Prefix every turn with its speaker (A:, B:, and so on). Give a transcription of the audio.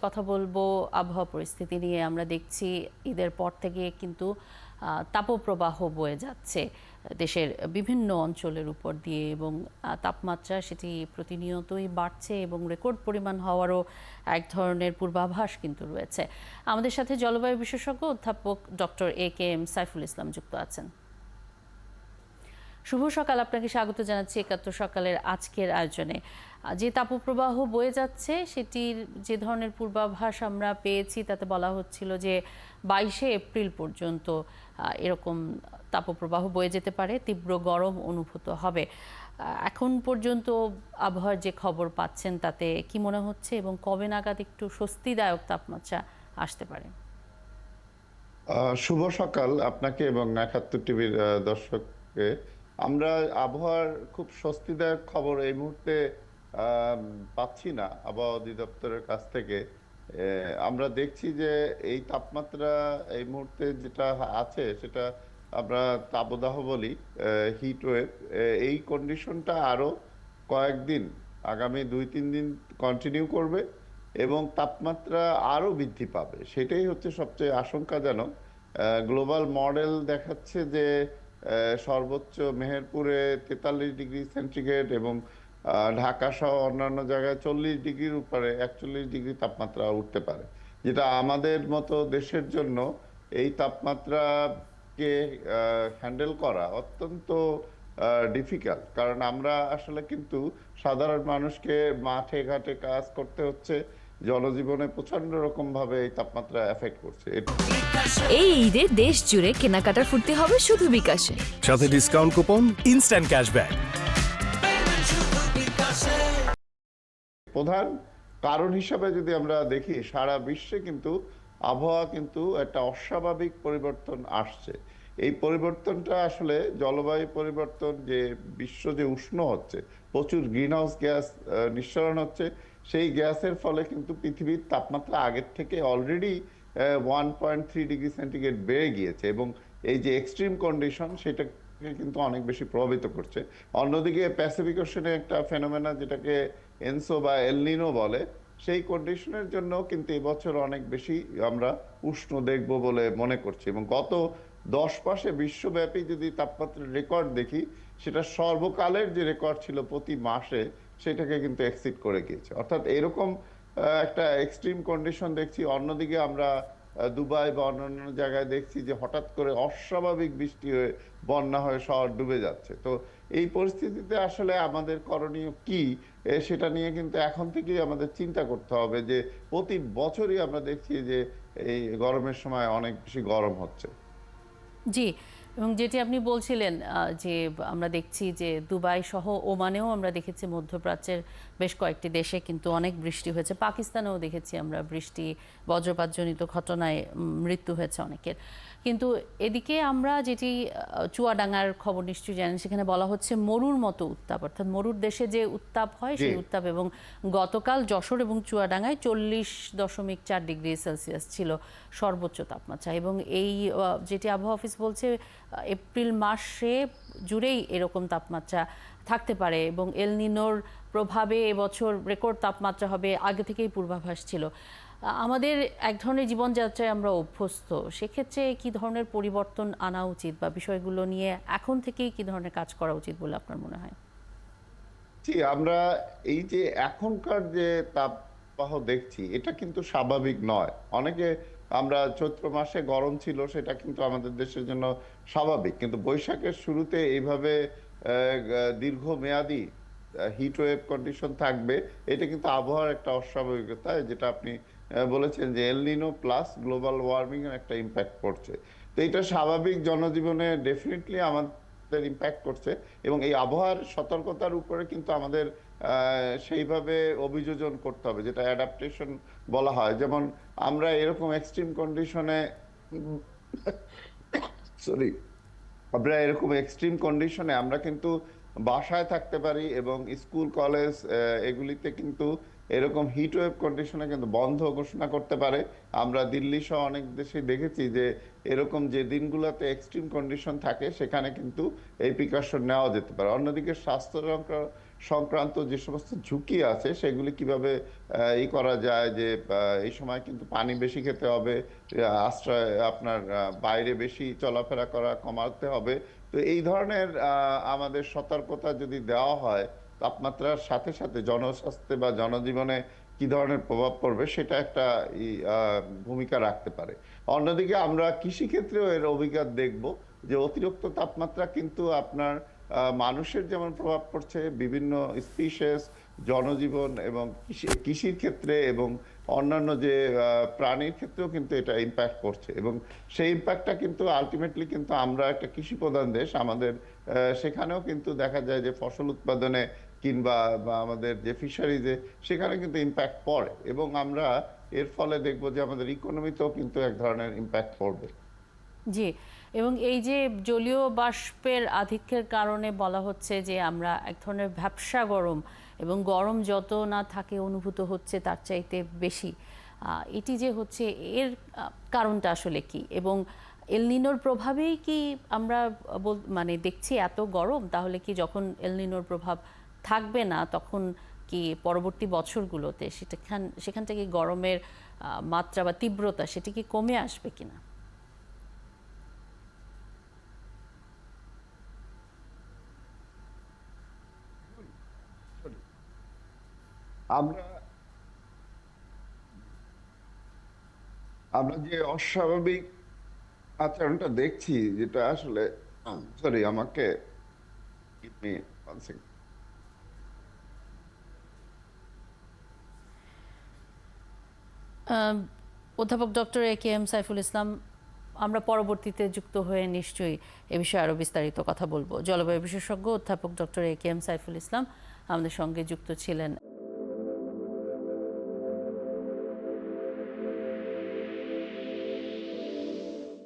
A: কথা বলবো আবহাওয়া পরিস্থিতি নিয়ে। আমরা দেখছি ঈদের পর থেকে কিন্তু তাপপ্রবাহ বয়ে যাচ্ছে দেশের বিভিন্ন অঞ্চলের উপর দিয়ে, এবং তাপমাত্রা সেটি প্রতিনিয়তই বাড়ছে এবং রেকর্ড পরিমাণ হওয়ারও এক ধরনের পূর্বাভাস কিন্তু রয়েছে। আমাদের সাথে জলবায়ু বিশেষজ্ঞ অধ্যাপক ডক্টর এ.কে.এম. সাইফুল ইসলাম যুক্ত আছেন। শুভ সকাল, আপনাকে স্বাগত জানাচ্ছি একাত্তর সকালের আজকের আয়োজনে। যে তাপপ্রবাহ বয়ে যাচ্ছে সেটির যে ধরনের পূর্বাভাস আমরা পেয়েছি তাতে বলা হচ্ছিল যে 22শে এপ্রিল পর্যন্ত এরকম তাপপ্রবাহ বয়ে যেতে পারে, তীব্র গরম অনুভূত হবে। এখন পর্যন্ত আবহাওয়ার যে খবর পাচ্ছেন তাতে কি মনে হচ্ছে এবং কবে নাগাদ একটু স্বস্তিদায়ক তাপমাত্রা আসতে পারে?
B: শুভ সকাল আপনাকে এবং একাত্তর টিভির দর্শককে। আমরা আবহাওয়ার খুব স্বস্তিদায়ক খবর এই মুহূর্তে আম, পাচ্ছি না আবহাওয়া অধিদপ্তরের কাছ থেকে। আমরা দেখছি যে এই তাপমাত্রা এই মুহূর্তে যেটা আছে সেটা আমরা তাপদাহ বলি, হিট ওয়েভ। এই কন্ডিশনটা আরো কয়েকদিন, আগামী 2-3 দিন কন্টিনিউ করবে এবং তাপমাত্রা আরো বৃদ্ধি পাবে। সেটাই হচ্ছে সবচেয়ে আশঙ্কাজনক। গ্লোবাল মডেল দেখাচ্ছে যে সর্বোচ্চ মেহেরপুরে 43 ডিগ্রি সেন্টিগ্রেড এবং ঢাকা সহ অন্যান্য জায়গায় 40 ডিগ্রির উপরে 41 ডিগ্রি তাপমাত্রা উঠতে পারে, যেটা আমাদের মতো দেশের জন্য এই তাপমাত্রাকে হ্যান্ডেল করা অত্যন্ত ডিফিকাল্ট। কারণ আমরা আসলে কিন্তু সাধারণ মানুষকে মাঠে ঘাটে কাজ করতে হচ্ছে, জনজীবনে প্রচন্ড রকম ভাবে এই তাপমাত্রা এফেক্ট করছে।
C: এই ঈদে দেশ জুড়ে কেনাকাটার ফুর্তি হবে শুধু বিকাশে,
D: সাথে ডিসকাউন্ট কুপন, ইনস্ট্যান্ট ক্যাশব্যাক।
B: প্রধান কারণ হিসাবে যদি আমরা দেখি, সারা বিশ্বে কিন্তু আবহাওয়া কিন্তু একটা অস্বাভাবিক পরিবর্তন আসছে। এই পরিবর্তনটা আসলে জলবায়ু পরিবর্তন, যে বিশ্ব যে উষ্ণ হচ্ছে, প্রচুর গ্রিন হাউস গ্যাস নিঃসরণ হচ্ছে, সেই গ্যাসের ফলে কিন্তু পৃথিবীর তাপমাত্রা আগের থেকে অলরেডি 1.3 ডিগ্রি সেন্টিগ্রেড বেড়ে গিয়েছে এবং এই যে এক্সট্রিম কন্ডিশন সেটা কিন্তু অনেক বেশি প্রভাবিত করছে। অন্যদিকে প্যাসিফিক ওশনে একটা ফেনোমেনা যেটাকে এনসো বা এলনিনো বলে, সেই কন্ডিশনের জন্য কিন্তু এবছর অনেক বেশি আমরা উষ্ণ দেখব বলে মনে করছি। এবং গত 10 মাসে বিশ্বব্যাপী যদি তাপমাত্রার রেকর্ড দেখি, সেটা সর্বকালের যে রেকর্ড ছিল প্রতি মাসে সেটাকে কিন্তু এক্সিড করে গিয়েছে। অর্থাৎ এরকম একটা এক্সট্রিম কন্ডিশন দেখছি। অন্যদিকে আমরা দুবাই বা অন্যান্য জায়গায় দেখছি যে হঠাৎ করে অস্বাভাবিক বৃষ্টি হয়ে বন্যা হয়ে শহর ডুবে যাচ্ছে। তো এই পরিস্থিতিতে আসলে আমাদের করণীয় কি, সেটা নিয়ে কিন্তু এখন থেকেই আমাদের চিন্তা করতে হবে। যে প্রতি বছরই আমরা দেখছি যে এই গরমের সময় অনেক বেশি গরম হচ্ছে।
A: জি, এবং যেটি আপনি বলছিলেন যে আমরা দেখছি যে দুবাই সহ ওমানেও আমরা দেখেছি, মধ্যপ্রাচ্যের বেশ কয়েকটি দেশে কিন্তু অনেক বৃষ্টি হয়েছে। পাকিস্তানেও দেখেছি আমরা বৃষ্টি, বজ্রপাতজনিত ঘটনায় মৃত্যু হয়েছে অনেকের। কিন্তু এদিকে আমরা যেটি চুয়াডাঙ্গার খবর নিশ্চয়ই জানেন, সেখানে বলা হচ্ছে মরুর মতো উত্তাপ, অর্থাৎ মরুর দেশে যে উত্তাপ হয়
B: জি।
A: সেই উত্তাপ। এবং গতকাল যশোর এবং চুয়াডাঙ্গায় 40.4 ডিগ্রি সেলসিয়াস ছিল সর্বোচ্চ তাপমাত্রা। এবং এই যেটি আবহাওয়া অফিস বলছে, এপ্রিল মাসে জুড়েই এরকম তাপমাত্রা থাকতে পারে এবং এল নিনোর প্রভাবে এবছর রেকর্ড তাপমাত্রা হবে, আগে থেকেই পূর্বাভাস ছিল। আমাদের এক ধরনের জীবনযাত্রায় আমরা অভ্যস্ত, সেক্ষেত্রে কি ধরনের পরিবর্তন আনা উচিত বা বিষয়গুলো নিয়ে এখন থেকেই কি ধরনের কাজ করা উচিত বলে আপনার মনে হয়?
B: জি, আমরা এই যে এখনকার যে তাপদাহ দেখছি, এটা কিন্তু স্বাভাবিক নয়। অনেকে আমরা চৈত্র মাসে গরম ছিল, সেটা কিন্তু আমাদের দেশের জন্য স্বাভাবিক, কিন্তু বৈশাখের শুরুতে এইভাবে দীর্ঘমেয়াদী হিট ওয়েভ কন্ডিশন থাকবে, এটা কিন্তু আবহাওয়ার একটা অস্বাভাবিকতা। যেটা আপনি বলেছেন যে এল নিনো প্লাস গ্লোবাল ওয়ার্মিং এর একটা ইম্প্যাক্ট পড়ছে। তো এটা স্বাভাবিক, জনজীবনে ডেফিনেটলি আমাদের ইম্প্যাক্ট করছে এবং এই আবহাওয়ার সতর্কতার উপরে কিন্তু আমাদের সেইভাবে অভিযোজন করতে হবে, যেটা অ্যাডাপ্টেশন বলা হয়। যেমন আমরা এরকম এক্সট্রিম কন্ডিশনে সরি আমরা এরকম এক্সট্রিম কন্ডিশনে আমরা কিন্তু বাসায় থাকতে পারি এবং স্কুল কলেজ এগুলিতে কিন্তু এরকম হিট ওয়েভ কন্ডিশনে কিন্তু বন্ধ ঘোষণা করতে পারে। আমরা দিল্লি সহ অনেক দেশে দেখেছি যে এরকম যে দিনগুলোতে এক্সট্রিম কন্ডিশন থাকে সেখানে কিন্তু এই প্রিকশন নেওয়া যেতে পারে। অন্যদিকে স্বাস্থ্য সংক্রান্ত যে সমস্ত ঝুঁকি আছে সেগুলি কিভাবে ই করা যায়, যে এই সময় কিন্তু পানি বেশি খেতে হবে, আশ্রয় আপনার বাইরে বেশি চলাফেরা করা কমাতে হবে। তো এই ধরনের আমাদের সতর্কতা যদি দেওয়া হয়, তাপমাত্রার সাথে সাথে জনস্বাস্থ্যে বা জনজীবনে কি ধরনের প্রভাব পড়বে সেটা একটা ভূমিকা রাখতে পারে। অন্যদিকে আমরা কৃষিক্ষেত্রেও এর অভিঘাত দেখব, যে অতিরিক্ত তাপমাত্রা কিন্তু আপনার মানুষের যেমন প্রভাব পড়ছে, বিভিন্ন স্পিসিস, জনজীবন এবং কৃষির ক্ষেত্রে এবং অন্যান্য যে প্রাণীর ক্ষেত্রেও কিন্তু এটা ইম্প্যাক্ট করছে, এবং সেই ইম্প্যাক্টটা কিন্তু আলটিমেটলি কিন্তু আমরা একটা কৃষি প্রধান দেশ, আমাদের সেখানেও কিন্তু দেখা যায় যে ফসল উৎপাদনে কিংবা বা আমাদের যে ফিশারিজে সেখানে কিন্তু ইম্প্যাক্ট পড়ে, এবং আমরা এর ফলে দেখবো যে আমাদের ইকোনমিতেও কিন্তু এক ধরনের ইম্প্যাক্ট পড়বে।
A: জি, এবং এই যে জলীয় বাষ্পের আধিক্যের কারণে বলা হচ্ছে যে আমরা এক ধরনের ভ্যাপসা গরম, এবং গরম যত না থাকে অনুভূত হচ্ছে তার চাইতে বেশি। এটি যে হচ্ছে এর কারণটা আসলে কি, এবং এল নিনোর প্রভাবেই কি আমরা মানে দেখছি এত গরম? তাহলে কি যখন এল নিনোর প্রভাব থাকবে না তখন কি পরবর্তী বছরগুলোতে সেখান থেকে গরমের মাত্রা বা তীব্রতা সেটি কি কমে আসবে কিনা?
B: আমরা আমরা যে অস্বাভাবিক আচরণটা দেখছি, যেটা আসলে সরি আমাকে give me one second.
A: অধ্যাপক doctor A K M Saiful Islam, আমরা পরবর্তীতে যুক্ত হয়ে নিশ্চয়ই এ বিষয়ে আরও বিস্তারিত কথা বলবো। জলবায়ু বিশেষজ্ঞ অধ্যাপক doctor A K M Saiful Islam আমাদের সঙ্গে যুক্ত ছিলেন।